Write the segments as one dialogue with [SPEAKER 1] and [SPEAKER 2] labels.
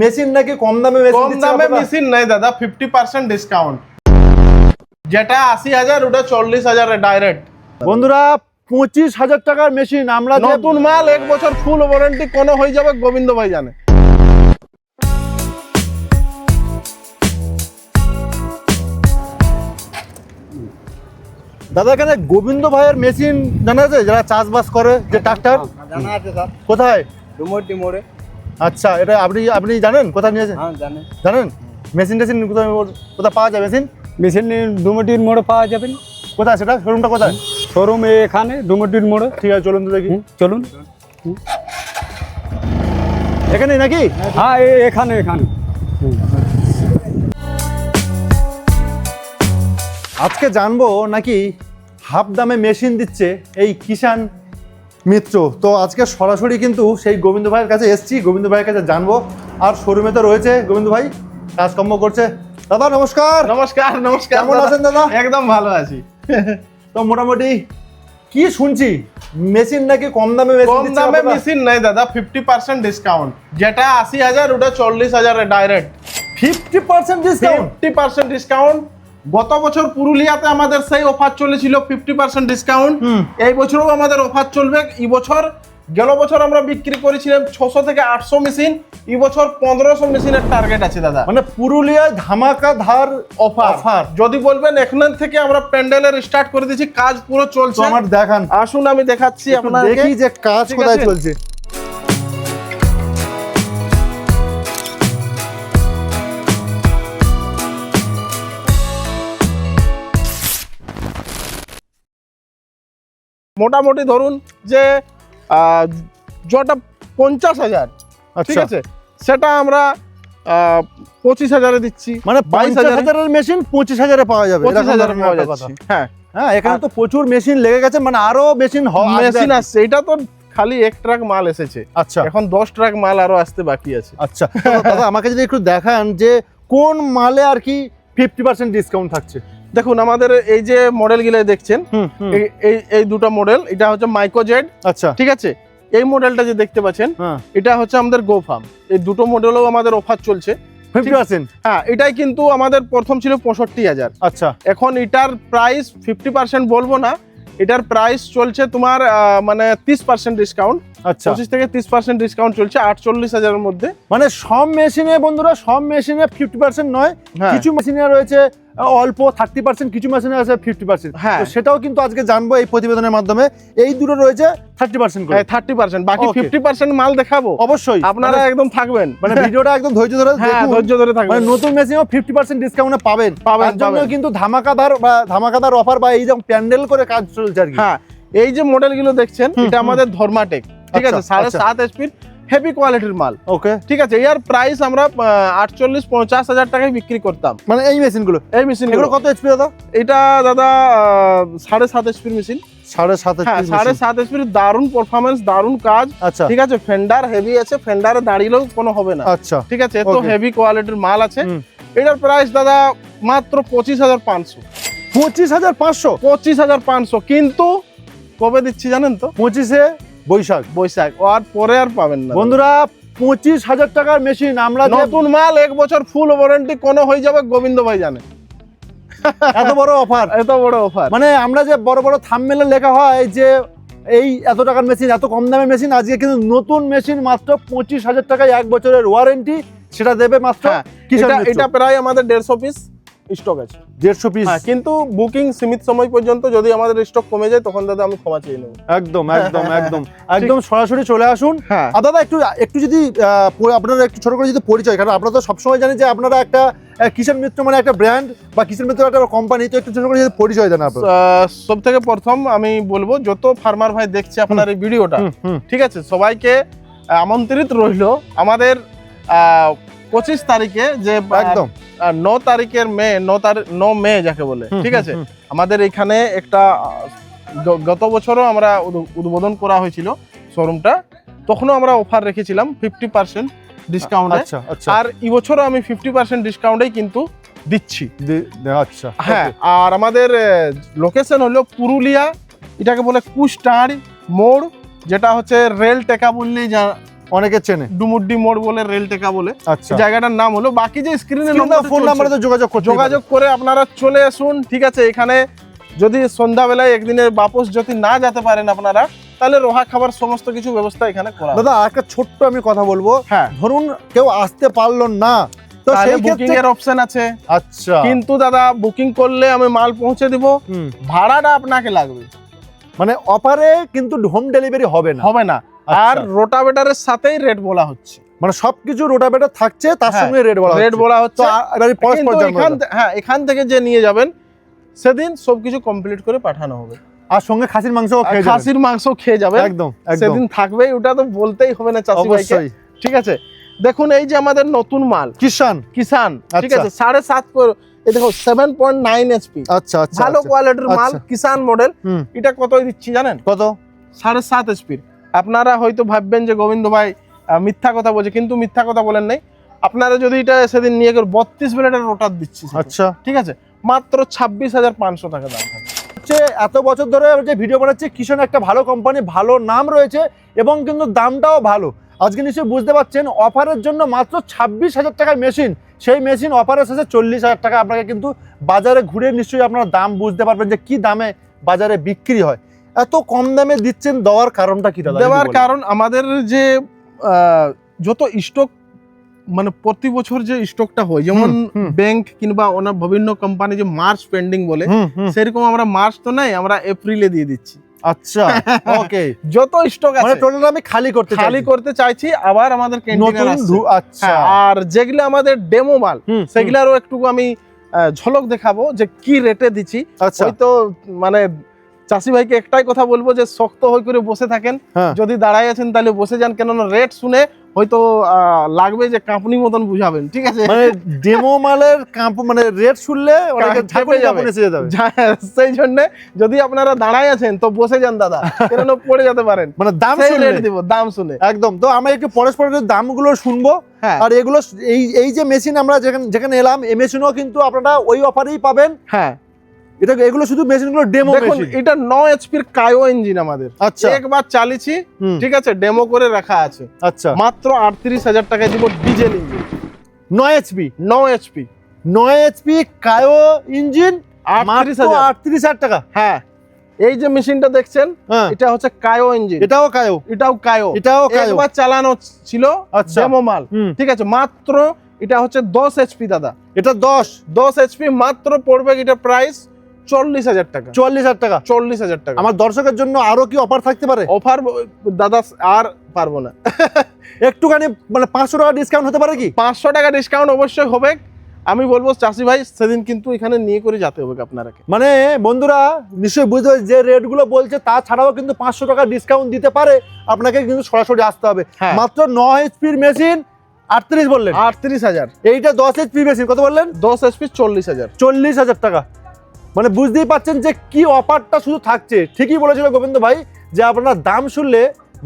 [SPEAKER 1] Machine নাকি কম দামে
[SPEAKER 2] machine নাই দাদা, 50% ডিসকাউন্ট। যেটা 80,000 ওটা 40,000 ডাইরেক্ট।
[SPEAKER 1] বন্ধুরা 25,000 টাকার মেশিন আমরা
[SPEAKER 2] নতুন মাল 1 বছর ফুল ওয়ারেন্টি কোনো হয়ে যাবে, গোবিন্দ ভাই জানে।
[SPEAKER 1] দাদা এখানে গোবিন্দ ভাইয়ের মেশিন জানা আছে, যারা চাষবাস করে যে ট্রাক্টর
[SPEAKER 3] জানা আছে স্যার,
[SPEAKER 1] কোথায়?
[SPEAKER 3] ডুমুরটি মোড়ে।
[SPEAKER 1] আচ্ছা, এটা আপনি জানেন কোথায় নিয়েছেন?
[SPEAKER 3] হ্যাঁ জানেন।
[SPEAKER 1] জানেন মেশিন টেশিন কোথায় পাওয়া যায়?
[SPEAKER 3] মেশিন ডুমুরটির মোড়ে পাওয়া যাবেন।
[SPEAKER 1] কোথায় সেটা? শোরুমটা কোথায়?
[SPEAKER 3] শোরুম এখানে ডুমুরটির মোড়ে।
[SPEAKER 1] ঠিক আছে, চলুন তো দেখি।
[SPEAKER 3] চলুন।
[SPEAKER 1] এখানে নাকি?
[SPEAKER 3] হ্যাঁ এখানে।
[SPEAKER 1] আজকে জানবো নাকি হাফ দামে মেশিন দিচ্ছে এই কিষান মিত্র। তো আজকে সরাসরি কিন্তু সেই গোবিন্দ ভাইয়ের কাছে এসছি, গোবিন্দ ভাইয়ের কাছে জানবো। আর শোরুমে তো রয়েছে গোবিন্দ ভাই, কাজকর্ম করছে। দাদা নমস্কার।
[SPEAKER 2] নমস্কার।
[SPEAKER 1] কেমন আছেন দাদা?
[SPEAKER 2] একদম ভালো আছি।
[SPEAKER 1] তো মোটামুটি কি শুনছি মেশিন নাকি কম দামে
[SPEAKER 2] মেশিন নাই দাদা, 50% ডিসকাউন্ট। যেটা 80,000 ওটা 40,000 ডাইরেক্ট।
[SPEAKER 1] 50% ডিসকাউন্ট?
[SPEAKER 2] 50% ডিসকাউন্ট। গত বছর পুরুলিয়াতে আমাদের সেই অফার চলেছিল 50% ডিসকাউন্ট। এই বছরও আমাদের অফার চলবে। এই বছর, গেল বছর আমরা বিক্রি করেছিলাম 600 থেকে 800 মেশিন, এই বছর 1500 মেশিনের টার্গেট আছে দাদা।
[SPEAKER 1] মানে পুরুলিয়ায় ধামাকাধার
[SPEAKER 2] অফার। যদি বলবেন এখন থেকে আমরা প্যান্ডেলের স্টার্ট করে দিয়েছি, কাজ পুরো চলছে।
[SPEAKER 1] আমার দেখান,
[SPEAKER 2] আসুন আমি দেখাচ্ছি আপনাকে,
[SPEAKER 1] দেখি যে কাজ কোথায় চলছে।
[SPEAKER 2] মোটামুটি ধরুন যে যেটা 50,000, ঠিক আছে, সেটা আমরা 25,000 দিচ্ছি।
[SPEAKER 1] মানে 22,000 মেশিন 25,000 পাওয়া যাবে।
[SPEAKER 2] 25,000 পাওয়া যাচ্ছে।
[SPEAKER 1] হ্যাঁ, এখানে তো প্রচুর মেশিন লেগে গেছে, মানে আরো মেশিন
[SPEAKER 2] আসছে। এটা তো খালি 1 ট্রাক মাল এসেছে।
[SPEAKER 1] আচ্ছা,
[SPEAKER 2] এখন 10 ট্রাক মাল আরো আসতে বাকি আছে।
[SPEAKER 1] আচ্ছা দাদা আমাকে যদি একটু দেখান যে কোন মালে আর কি 50% ডিসকাউন্ট থাকছে।
[SPEAKER 2] দেখুন আমাদের এই যে মডেল গুলো দেখছেন, এই দুটো মডেল, এটা হচ্ছে মাইক্রো জেড।
[SPEAKER 1] আচ্ছা,
[SPEAKER 2] ঠিক আছে, এই মডেলটা যে দেখতে পাচ্ছেন এটা হচ্ছে আমাদের গো ফার্ম। এই দুটো মডেলও আমাদের অফার চলছে
[SPEAKER 1] 50%।
[SPEAKER 2] হ্যাঁ, এটাই কিন্তু আমাদের প্রথম ছিল 65,000।
[SPEAKER 1] আচ্ছা,
[SPEAKER 2] এখন এটার প্রাইস 50% বলবো না, এটার প্রাইস চলছে তোমার মানে 30% ডিসকাউন্ট।
[SPEAKER 1] আচ্ছা,
[SPEAKER 2] 25 থেকে 30% ডিসকাউন্ট চলছে 48,000 এর মধ্যে।
[SPEAKER 1] মানে সব মেশিনে বন্ধুরা, সব মেশিনে 50% নয়, কিছু মেশিনে রয়েছে অল্প 30%, কিছু মেশিনে আছে 50%।
[SPEAKER 2] হ্যাঁ,
[SPEAKER 1] সেটাও কিন্তু আজকে জানবো এই প্রতিবেদনের মাধ্যমে। এই দুটো রয়েছে 30% করে।
[SPEAKER 2] 30%, বাকি 50% মাল দেখাবো
[SPEAKER 1] অবশ্যই।
[SPEAKER 2] আপনারা একদম থাকবেন,
[SPEAKER 1] মানে ভিডিওটা একদম ধৈর্য ধরে দেখুন,
[SPEAKER 2] ধৈর্য ধরে থাকবেন।
[SPEAKER 1] মানে নতুন মেশিনও 50% ডিসকাউন্টে পাবেন। তার জন্য কিন্তু ধামাকাদার অফার বা এই যে প্যান্ডেল করে কাজ চলছে আর কি।
[SPEAKER 2] হ্যাঁ, এই যে মডেলগুলো দেখছেন এটা আমাদের ধর্মাটেক, ঠিক আছে, 7.5 HP হেভি কোয়ালিটির মাল। ওকে, ঠিক আছে, এর প্রাইস আমরা 48-50,000 টাকায় বিক্রি করতাম।
[SPEAKER 1] মানে এই মেশিনগুলো কত এইচপি দাদা?
[SPEAKER 2] এটা দাদা 7.5 HP মেশিন। 7.5 HP দারুণ পারফরম্যান্স, দারুণ কাজ। আচ্ছা, ঠিক আছে, ফেন্ডার হেভি আছে, ফেন্ডারে দাঁড়িয়েও কোনো হবে না। আচ্ছা, ঠিক আছে, এত হেভি কোয়ালিটির মাল আছে। এটার প্রাইস দাদা মাত্র 25,500।
[SPEAKER 1] 25,500?
[SPEAKER 2] 25,500, কিন্তু কবে দিচ্ছি জানেন তো?
[SPEAKER 1] 25শে বৈশাখ।
[SPEAKER 2] আর পরে আর পাবেন না
[SPEAKER 1] বন্ধুরা। 25,000 টাকার মেশিন আমরা
[SPEAKER 2] নতুন মাল 1 বছর ফুল ওয়ারেন্টি কোনো হয়ে যাবে, গোবিন্দ ভাই জানে।
[SPEAKER 1] এত বড় অফার, মানে আমরা যে বড় বড় থাম্বনেলে লেখা হয় যে এই এত টাকার মেশিন, এত কম দামের মেশিন, আজকে কিন্তু নতুন মেশিন মাত্র 25,000 টাকায় 1 বছরের ওয়ারেন্টি, সেটা দেবে মাত্র।
[SPEAKER 2] এটা প্রায় আমাদের 150 পিস স্টক আছে।
[SPEAKER 1] 150 পিস,
[SPEAKER 2] কিন্তু বুকিং সীমিত সময় পর্যন্ত। যদি আমাদের স্টক কমে যায় তখন দাদা আমি ক্ষমা চেয়ে নেব।
[SPEAKER 1] একদম সরাসরি চলে আসুন। দাদা একটু যদি আপনারা একটু ছোট করে যদি পরিচয়, কারণ আপনারা তো সবসময় জানি যে আপনারা একটা কিষান মিত্র মানে একটা ব্র্যান্ড বা কিষান মিত্র একটা কোম্পানি, তো একটু ছোট করে যদি পরিচয় দেন আপনারা।
[SPEAKER 2] সব থেকে প্রথম আমি বলবো, যত ফার্মার ভাই দেখছে আপনার এই ভিডিওটা, ঠিক আছে, সবাইকে আমন্ত্রিত রইল আমাদের 25 তারিখে, যে একদম 9 তারিখের মে, 9 মে যাকে বলে, ঠিক আছে, আমাদের এখানে একটা গত বছরও আমরা উদ্বোধন করা হয়েছিল শোরুমটা, তখনও আমরা অফার রেখেছিলাম 50% ডিসকাউন্টে। আর এই বছরও আমি 50% ডিসকাউন্টেই কিন্তু দিচ্ছি।
[SPEAKER 1] আচ্ছা,
[SPEAKER 2] হ্যাঁ, আর আমাদের লোকেশন হলো পুরুলিয়া, এটাকে বলে কুস্টার মোড়, যেটা হচ্ছে রেল টেকা বললেই
[SPEAKER 1] অনেকে চেনে।
[SPEAKER 2] ডুমুরডি মোড় বলে, রেল টেকা বলে
[SPEAKER 1] আচ্ছা,
[SPEAKER 2] এই জায়গাটার নাম হলো। বাকি যে স্ক্রিনে
[SPEAKER 1] ফোন নাম্বারে তো
[SPEAKER 2] যোগাযোগ করে আপনারা চলে আসুন, ঠিক আছে। এখানে যদি সন্ধ্যাবেলায় একদিনের বাপস যদি না যেতে পারেন আপনারা, তাহলে রোহা খাবার সমস্ত কিছু ব্যবস্থা এখানে করা হবে।
[SPEAKER 1] দাদা একটা ছোট্ট আমি কথা বলবো,
[SPEAKER 2] হ্যাঁ,
[SPEAKER 1] ধরুন কেউ আসতে পারলো না, তো
[SPEAKER 2] তাহলে
[SPEAKER 1] সেই
[SPEAKER 2] বুকিং
[SPEAKER 1] ক্ষেত্রে
[SPEAKER 2] এর অপশন আছে।
[SPEAKER 1] আচ্ছা,
[SPEAKER 2] কিন্তু দাদা বুকিং করলে আমি মাল পৌঁছে দিব,
[SPEAKER 1] হুম,
[SPEAKER 2] ভাড়াটা আপনাকে লাগবে,
[SPEAKER 1] মানে অফারে কিন্তু হোম ডেলিভারি হবে না।
[SPEAKER 2] হবে না।
[SPEAKER 1] আচ্ছা।
[SPEAKER 2] আর রোটাভেটারের সাথেই রেট বলা হচ্ছে,
[SPEAKER 1] মানে সবকিছু রোটাভেটার থাকছে, তার
[SPEAKER 2] হ্যাঁ,
[SPEAKER 1] সঙ্গে রেট বলা
[SPEAKER 2] রেট বলা হচ্ছে।
[SPEAKER 1] তো এবারে পরস্পর
[SPEAKER 2] কিন্তু
[SPEAKER 1] জানবো দাদা।
[SPEAKER 2] হ্যাঁ, এখান থেকে যে নিয়ে যাবেন সেদিন সবকিছু কমপ্লিট করে পাঠানো হবে।
[SPEAKER 1] আর সঙ্গে খাসির মাংস
[SPEAKER 2] আর খাসির মাংস খেয়ে যাবে,
[SPEAKER 1] একদম একদম
[SPEAKER 2] সেদিন থাকবেই, ওটা তো বলতেই হবে না চাষি ভাইকে,
[SPEAKER 1] অবশ্যই।
[SPEAKER 2] ঠিক আছে। দেখুন এই যে আমাদের নতুন মাল
[SPEAKER 1] কিষান,
[SPEAKER 2] কিষান, ঠিক
[SPEAKER 1] আচ্ছা।
[SPEAKER 2] আছে, 7.5 এই দেখো 7.9 HP,
[SPEAKER 1] আচ্ছা আচ্ছা,
[SPEAKER 2] ভালো
[SPEAKER 1] আচ্ছা।
[SPEAKER 2] কোয়ালিটির মাল,
[SPEAKER 1] আচ্ছা।
[SPEAKER 2] কিষান মডেল।
[SPEAKER 1] হুম,
[SPEAKER 2] এটা কত দিচ্ছি জানেন?
[SPEAKER 1] কত?
[SPEAKER 2] 7.5 HP। আপনারা হয়তো ভাববেন যে গোবিন্দ ভাই মিথ্যা কথা বলছে, কিন্তু মিথ্যা কথা বলেন নাই। আপনারা যদি এটা সেদিন নিয়ে গেলে 32 মিনিটের রোটার দিচ্ছি সেদিন,
[SPEAKER 1] আচ্ছা,
[SPEAKER 2] ঠিক আছে, মাত্র 26,500 টাকা দাম থাকবে।
[SPEAKER 1] হচ্ছে এত বছর ধরে যে ভিডিও বানাচ্ছে, কিষান একটা ভালো কোম্পানি, ভালো নাম রয়েছে এবং কিন্তু দামটাও ভালো। আজকে নিশ্চয়ই বুঝতে পারছেন, অফারের জন্য মাত্র 26,000 টাকার মেশিন, সেই মেশিন অফারের শেষে 40,000 টাকা। আপনাকে কিন্তু বাজারে ঘুরে নিশ্চয়ই আপনারা দাম বুঝতে পারবেন যে কি দামে বাজারে বিক্রি হয়। এত কম দামে দিচ্ছেন, দেওয়ার কারণটা কি দাদা?
[SPEAKER 2] দেওয়ার কারণ আমাদের যে যত স্টক, মানে প্রতি বছর যে স্টকটা হয়, যেমন
[SPEAKER 1] হুম।
[SPEAKER 2] ব্যাংক কিংবা অন্য বিভিন্ন কোম্পানি যে মার্চ পেন্ডিং বলে, সেরকম আমরা মার্চ তো নাই, আমরা এপ্রিলে দিয়ে দিচ্ছি।
[SPEAKER 1] আচ্ছা, ওকে।
[SPEAKER 2] যত স্টক
[SPEAKER 1] মানে
[SPEAKER 2] আছে
[SPEAKER 1] টোটাল আমি খালি
[SPEAKER 2] খালি করতে চাইছি, আবার আমাদের ক্যান্টিনে আসছে।
[SPEAKER 1] আচ্ছা,
[SPEAKER 2] আর যেগুলো আমাদের ডেমো মাল,
[SPEAKER 1] হুম,
[SPEAKER 2] সেগুলারও একটু আমি ঝলক দেখাবো যে কি রেটে দিচ্ছি।
[SPEAKER 1] আচ্ছা,
[SPEAKER 2] হয়তো মানে চাষি ভাইকে একটাই কথা বলবো যে শক্ত হয়ে করে বসে থাকেন,
[SPEAKER 1] হ্যাঁ।
[SPEAKER 2] যদি দাঁড়ায় আছেন তাহলে বসে যান, কেননা রেট শুনে হয়তো লাগবে যে কাঁপুনি মতন বুঝাবেন, ঠিক আছে।
[SPEAKER 1] মানে ডেমো মালের মানে রেট শুনলে অনেকে
[SPEAKER 2] চেপে
[SPEAKER 1] ঝাঁকুনি
[SPEAKER 2] যাবে।
[SPEAKER 1] এসে যেতে হবে।
[SPEAKER 2] সেই জন্য যদি আপনারা দাঁড়ায় আছেন তো বসে যান দাদা, কেননা পড়ে যেতে পারেন।
[SPEAKER 1] মানে দাম
[SPEAKER 2] সেই
[SPEAKER 1] শুনলে
[SPEAKER 2] রেট দিব, দাম শুনে।
[SPEAKER 1] একদম। তো আমরা একটু পরস্পরের দামগুলো শুনবো।
[SPEAKER 2] হ্যাঁ,
[SPEAKER 1] আর এগুলো এই যে মেশিন আমরা যেখানে এলাম, এই মেশিনও কিন্তু আপনারা ওই অফারেই পাবেন।
[SPEAKER 2] হ্যাঁ,
[SPEAKER 1] এগুলো শুধু মেশিনগুলো ডেমো
[SPEAKER 2] দেখুন
[SPEAKER 1] মেশিন।
[SPEAKER 2] এটা 9 HP কায়ো ইঞ্জিন আমাদের,
[SPEAKER 1] আচ্ছা,
[SPEAKER 2] একবার চালিয়েছি,
[SPEAKER 1] হুম,
[SPEAKER 2] ঠিক আছে, ডেমো করে রাখা আছে।
[SPEAKER 1] আচ্ছা,
[SPEAKER 2] মাত্র 38,000 টাকায় দিব diesel engine,
[SPEAKER 1] 9 HP
[SPEAKER 2] 9 HP,
[SPEAKER 1] 9 HP Caio engine, মাত্র
[SPEAKER 2] 38,000।
[SPEAKER 1] 38,000 টাকা।
[SPEAKER 2] হ্যাঁ, এই যে মেশিনটা দেখছেন,
[SPEAKER 1] হ্যাঁ,
[SPEAKER 2] এটা হচ্ছে কায়ো ইঞ্জিন,
[SPEAKER 1] এটাও কায়ো,
[SPEAKER 2] এটাও কায়ো,
[SPEAKER 1] এটাও কায়ো।
[SPEAKER 2] একবার চালানো ছিল,
[SPEAKER 1] আচ্ছা,
[SPEAKER 2] ডেমো মাল,
[SPEAKER 1] হুম,
[SPEAKER 2] ঠিক আছে। মাত্র এটা হচ্ছে 10 HP দাদা,
[SPEAKER 1] এটা
[SPEAKER 2] 10 HP মাত্র পড়বে, এটা প্রাইস 40,000 টাকা,
[SPEAKER 1] 40,000 টাকা।
[SPEAKER 2] 40,000 টাকা।
[SPEAKER 1] আমার দর্শকের জন্য আরো কি অফার থাকতে পারে?
[SPEAKER 2] অফার দাদা আর পারবো না।
[SPEAKER 1] একটুখানি মানে 500 টাকা ডিসকাউন্ট হতে পারে কি?
[SPEAKER 2] 500 টাকা ডিসকাউন্ট অবশ্যই হবে। আমি বলবো চাষি ভাই সেদিন কিন্তু এখানে নিয়ে করে যেতে হবে আপনারাকে।
[SPEAKER 1] মানে বন্ধুরা নিশ্চয়ই বুঝতে পারছি যে রেটগুলো বলছে, তাছাড়াও কিন্তু 500 টাকা ডিসকাউন্ট দিতে পারে। আপনাকে কিন্তু সরাসরি আসতে হবে।
[SPEAKER 2] হ্যাঁ।
[SPEAKER 1] মাত্র 9 এইচপির মেশিন 38 বললেন,
[SPEAKER 2] 38,000,
[SPEAKER 1] এইটা 10 এইচপি মেশিন কত বললেন?
[SPEAKER 2] 10 HP 40,000।
[SPEAKER 1] 40,000 টাকা। মানে বুঝতেই পাচ্ছেন যে কি অফারটা শুধু থাকছে। ঠিকই বলেছিল গোবিন্দ ভাই যে আপনার দাম শুনলে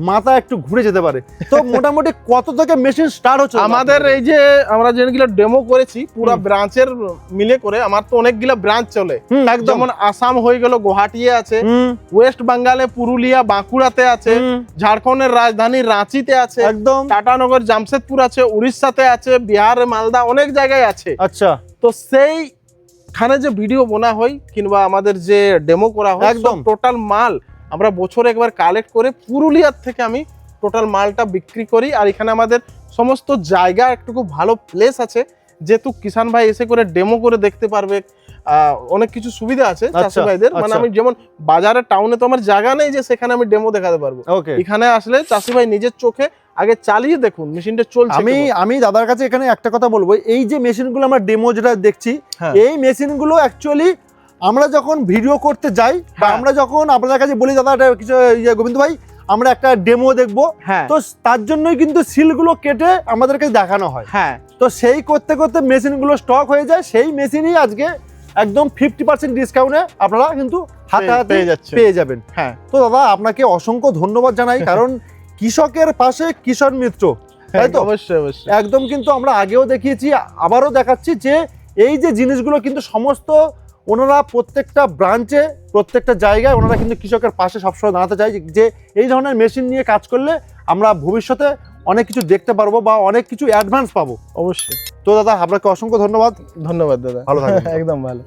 [SPEAKER 1] মাথা একটু ঘুরে যেতে পারে। তো মোটামুটি কত থেকে মেশিন স্টার্ট হচ্ছে
[SPEAKER 2] আমাদের এই যে আমরা যেগুলো ডেমো করেছি পুরো ব্রাঞ্চের মিলে করে, আমার তো অনেকগুলো ব্রাঞ্চ চলে,
[SPEAKER 1] একদম।
[SPEAKER 2] যেমন আসাম হয়ে গেল, গুয়াহাটি আছে, ওয়েস্ট বেঙ্গলে পুরুলিয়া বাঁকুড়াতে আছে, ঝাড়খণ্ডের রাজধানী রাঁচিতে আছে,
[SPEAKER 1] একদম
[SPEAKER 2] টাটানগর জামশেদপুর আছে, উড়িষ্যাতে আছে, বিহারে মালদা, অনেক জায়গায় আছে।
[SPEAKER 1] আচ্ছা,
[SPEAKER 2] তো সেইখানে যে ভিডিও বানা হয় কিংবা আমাদের যে ডেমো করা হয়,
[SPEAKER 1] একদম।
[SPEAKER 2] টোটাল মাল আমরা বছরে একবার কালেক্ট করে পুরুলিয়ার থেকে আমি টোটাল মালটা বিক্রি করি। আর এখানে আমাদের সমস্ত জায়গা একটু ভালো প্লেস আছে, যেহেতু কিষান ভাই এসে করে ডেমো করে দেখতে পারবে, অনেক কিছু সুবিধা আছে চাষি ভাইদের। মানে আমি যেমন বাজারে টাউনে তো আমার জায়গা নেই যে সেখানে আমি ডেমো দেখাতে পারবো,
[SPEAKER 1] ওকে।
[SPEAKER 2] এখানে আসলে চাষি ভাই নিজের চোখে আগে চালিয়ে দেখুন মেশিনটা চলছে।
[SPEAKER 1] আমি দাদার কাছে এখানে একটা কথা বলবো, এই যে মেশিনগুলো আমরা ডেমো যেটা দেখছি,
[SPEAKER 2] হ্যাঁ।
[SPEAKER 1] এই মেশিনগুলো অ্যাকচুয়ালি আমরা যখন ভিডিও করতে যাই বা
[SPEAKER 2] হ্যাঁ।
[SPEAKER 1] আমরা যখন আপনাদের কাছে বলি দাদা এটা কিছু গোবিন্দ ভাই আমরা একটা ডেমো দেখবো,
[SPEAKER 2] হ্যাঁ,
[SPEAKER 1] তো তার জন্যই কিন্তু সিলগুলো কেটে আমাদেরকে দেখানো হয়।
[SPEAKER 2] হ্যাঁ,
[SPEAKER 1] তো সেই করতে করতে মেশিনগুলো স্টক হয়ে যায়, সেই মেশিনই আজকে একদম 50% ডিসকাউন্টে আপনারা কিন্তু হাতে হাতে পেয়ে যাবেন।
[SPEAKER 2] হ্যাঁ,
[SPEAKER 1] তো দাদা আপনাকে অসংখ্য ধন্যবাদ জানাই, কারণ কৃষকের পাশে কিষান মিত্র, তাই তো?
[SPEAKER 2] অবশ্যই অবশ্যই
[SPEAKER 1] একদম। কিন্তু আমরা আগেও দেখিয়েছি, আবারও দেখাচ্ছি যে এই যে জিনিসগুলো কিন্তু সমস্ত ওনারা প্রত্যেকটা ব্রাঞ্চে প্রত্যেকটা জায়গায় ওনারা কিন্তু কৃষকের পাশে সবসময় দাঁড়াতে চায়, যে এই ধরনের মেশিন নিয়ে কাজ করলে আমরা ভবিষ্যতে অনেক কিছু দেখতে পারবো বা অনেক কিছু অ্যাডভান্স পাবো।
[SPEAKER 2] অবশ্যই।
[SPEAKER 1] তো দাদা আপনাকে অসংখ্য ধন্যবাদ।
[SPEAKER 2] ধন্যবাদ দাদা,
[SPEAKER 1] ভালো থাকবেন।
[SPEAKER 2] একদম ভালো।